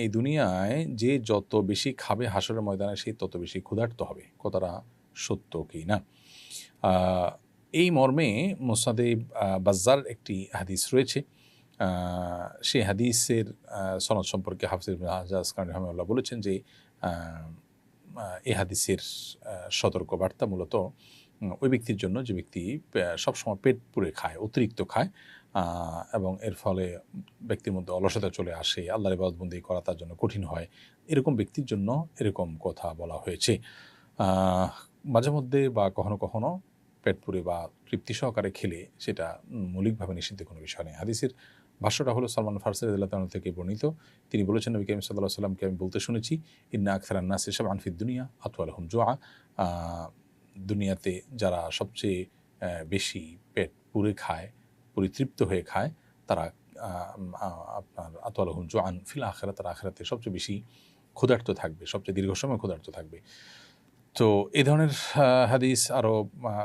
এই দুনিয়ায় যে যত বেশি খাবে হাসরের ময়দানে সে তত বেশি ক্ষুধার্ত হবে। কথাটা সত্য কি না? এই মর্মে মুসনাদে বাজ্জার একটি হাদিস রয়েছে। সেই হাদিসের সনদ সম্পর্কে হাফিজ ইবনে হাজার আসকালানি রাহিমাহুল্লাহ বলেছেন যে এই হাদিসের সতর্কবার্তা মূলত ওই ব্যক্তির জন্য যে ব্যক্তি সবসময় পেট পুরে খায়, অতিরিক্ত খায়, এবং এর ফলে ব্যক্তির মধ্যে অলসতা চলে আসে, আল্লাহর ইবাদতবন্দি করা তার জন্য কঠিন হয়। এরকম ব্যক্তির জন্য এরকম কথা বলা হয়েছে। মাঝে মধ্যে বা কখনো কখনো পেট পুরে বা তৃপ্তি সহকারে খেলে সেটা মৌলিকভাবে নিষিদ্ধ কোনো বিষয় নেই। হাদিসের ভাষ্যটা হলো সালমান ফারসি রাদিয়াল্লাহু তাআলা থেকে বর্ণিত। তিনি বলেছেন, নবী করিম সাল্লাল্লাহু আলাইহি ওয়াসাল্লামকে আমি বলতে শুনেছি, ইন্না আকসারান নাসি শাবআন ফিদ দুনিয়া আতওয়ালুহুম জুআ। দুনিয়াতে যারা সবচেয়ে বেশি পেট পুরে খায়, পরিতৃপ্ত হয়ে খায়, তারা আপনার আতওয়ালুহুম জুআন ফিল আখিরাত, তারা আখিরাতে সবচেয়ে বেশি ক্ষুধার্ত থাকবে, সবচেয়ে দীর্ঘ সময় ক্ষুধার্ত থাকবে। তো এই ধরনের হাদিস আরও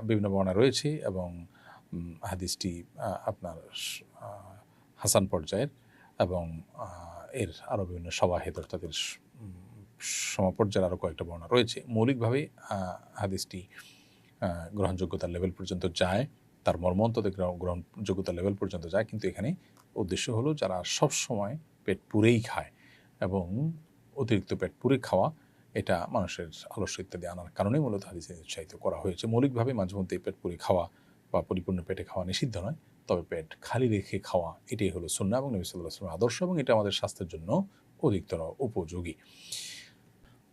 বিভিন্ন বর্ণনা রয়েছে এবং হাদিসটি আপনার হাসান পর্যায়ের এবং এর আরও বিভিন্ন শওয়াহিদ অর্থাৎ এর সমপর্যায়ের আরও কয়েকটা বর্ণনা রয়েছে। মৌলিকভাবে হাদিসটি গ্রহণযোগ্যতার লেভেল পর্যন্ত যায়, তার মর্মন্তদের গ্রহণযোগ্যতার লেভেল পর্যন্ত যায়, কিন্তু এখানে উদ্দেশ্য হলো যারা সব সময় পেট পুরেই খায় এবং অতিরিক্ত পেট পুরে খাওয়া এটা মানুষের আলস্য ইত্যাদি আনার কারণেই মূলত হাদিসে উৎসাহিত করা হয়েছে। মৌলিকভাবে মাঝে মধ্যে পেট পুরে খাওয়া বা পরিপূর্ণ পেটে খাওয়া নিষিদ্ধ নয়, তবে পেট খালি রেখে খাওয়া এটাই হলো সুন্নাহ এবং নবী সাল্লাল্লাহু আলাইহি ওয়াসাল্লামের আদর্শ, এবং এটা আমাদের স্বাস্থ্যের জন্য অধিকতর উপযোগী।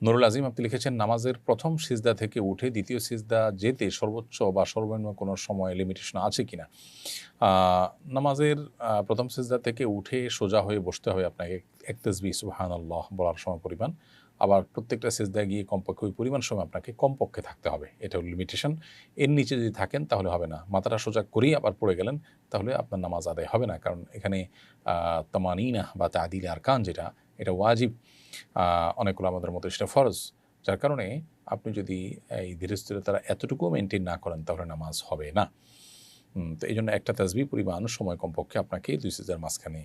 নুরুল আজিম আপনি লিখেছেন, নামাজের প্রথম সিজদা থেকে উঠে দ্বিতীয় সিজদা যেতে সর্বোচ্চ বা সর্বনিম্ন কোনো সময় লিমিটেশন আছে কিনা? নামাজের প্রথম সিজদা থেকে উঠে সোজা হয়ে বসতে হবে আপনাকে এক তাসবিহ সুবহানাল্লাহ বলার সময় পরিমাণ, আবার প্রত্যেকটা সিজদায় গিয়ে কমপক্ষে ওই পরিমাণ সময় আপনাকে কমপক্ষে থাকতে হবে, এটা হলো লিমিটেশন। এর নিচে যদি থাকেন তাহলে হবে না। মাথাটা সোজা করেই আবার পড়ে গেলেন তাহলে আপনার নামাজ আদায় হবে না, কারণ এখানে তামানিনা বা তাদিল আরকান যেটা, এটা ওয়াজিব, অনেকগুলো আমাদের মতো সেটা ফরজ, যার কারণে আপনি যদি এই ধীরস্থিরতারা এতটুকু মেনটেন না করেন তাহলে নামাজ হবে না। তো এই জন্য একটা তাসবিহ পরিমাণ সময় কমপক্ষে আপনাকে দুই সিজদার মাঝখানে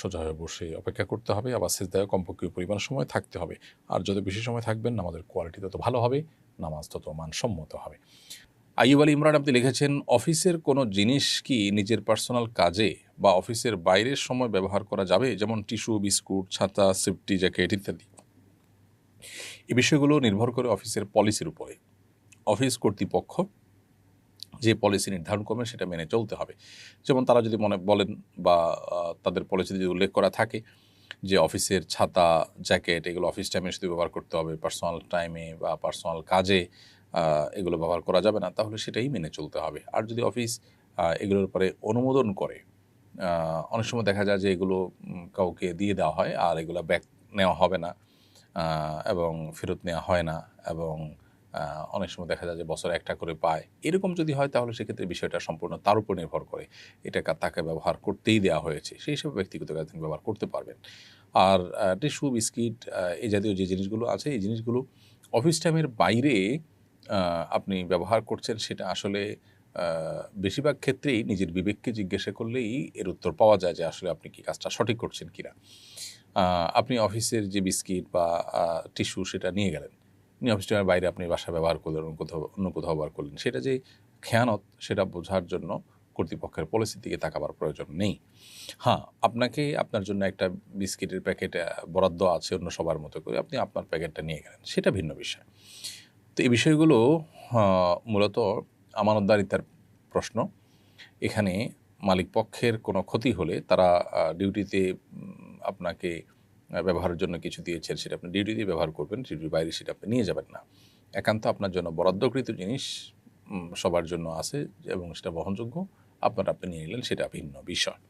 সোজা হয়ে বসে অপেক্ষা করতে হবে, আবার সিজদায় কমপক্ষে পরিমাণ সময় থাকতে হবে। আর যত বেশি সময় থাকবেন নামাজের কোয়ালিটি তত ভালো হবে, নামাজ তত মানসম্মত হবে। আইয়ুব আলী ইমরান আপনি লিখেছেন, অফিসের কোনো জিনিস কি নিজের পার্সোনাল কাজে বা অফিসের বাইরের সময় ব্যবহার করা যাবে, যেমন টিস্যু, বিস্কুট, ছাতা, সেফটি জ্যাকেট ইত্যাদি? এই বিষয়গুলো নির্ভর করে অফিসের পলিসির উপরে। অফিস কর্তৃপক্ষ যে পলিসি নির্ধারণ করবেন সেটা মেনে চলতে হবে। যেমন তারা যদি বলেন বা তাদের পলিসিতে যদি উল্লেখ করা থাকে যে অফিসের ছাতা, জ্যাকেট এগুলো অফিস টাইমে শুধু ব্যবহার করতে হবে, পার্সোনাল টাইমে বা পার্সোনাল কাজে এগুলো ব্যবহার করা যাবে না, তাহলে সেটাই মেনে চলতে হবে। আর যদি অফিস এগুলোর উপরে অনুমোদন করে, অনেক সময় দেখা যায় যে এগুলো কাউকে দিয়ে দেওয়া হয় আর এগুলো ব্যাক নেওয়া হবে না এবং ফেরত নেওয়া হয় না, এবং অনেক সময় দেখা যায় যে বছরে একটা করে পায়, এরকম যদি হয় তাহলে সেক্ষেত্রে বিষয়টা সম্পূর্ণ তার উপর নির্ভর করে, এটা তাকে ব্যবহার করতেই দেওয়া হয়েছে, সেই হিসেবে ব্যক্তিগত কাজে তিনি ব্যবহার করতে পারবেন। আর টিস্যু, বিস্কিট এই জাতীয় যে জিনিসগুলো আছে, এই জিনিসগুলো অফিস টাইমের বাইরে আপনি ব্যবহার করছেন, সেটা আসলে বেশিরভাগ ক্ষেত্রেই নিজের বিবেককে জিজ্ঞাসা করলেই এর উত্তর পাওয়া যায় যে আসলে আপনি কি কাজটা সঠিক করছেন কিনা। আপনি অফিসের যে বিস্কিট বা টিস্যু সেটা নিয়ে গেলেন, অফিস টাইমের বাইরে আপনি বাসায় ব্যবহার করলেন, অন্য কোথাও ব্যবহার করলেন, সেটা যে খেয়ানত সেটা বোঝার জন্য কর্তৃপক্ষের পলিসির দিকে তাকাবার প্রয়োজন নেই। হ্যাঁ, আপনাকে আপনার জন্য একটা বিস্কিটের প্যাকেট বরাদ্দ আছে অন্য সবার মতো করে, আপনি আপনার প্যাকেটটা নিয়ে গেলেন, সেটা ভিন্ন বিষয়। তো এই বিষয়গুলো মূলত আমানতদারিতার প্রশ্ন। এখানে মালিক পক্ষের কোনো ক্ষতি হলে তারা ডিউটিতে আপনাকে ব্যবহারের জন্য কিছু দিয়েছেন, সেটা আপনি ডিউটিতে ব্যবহার করবেন, ডিউটির বাইরে সেটা আপনি নিয়ে যাবেন না। একান্ত আপনার জন্য বরাদ্দকৃত জিনিস সবার জন্য আছে এবং সেটা বহনযোগ্য, আপনি নিয়ে নিলেন, সেটা ভিন্ন বিষয়।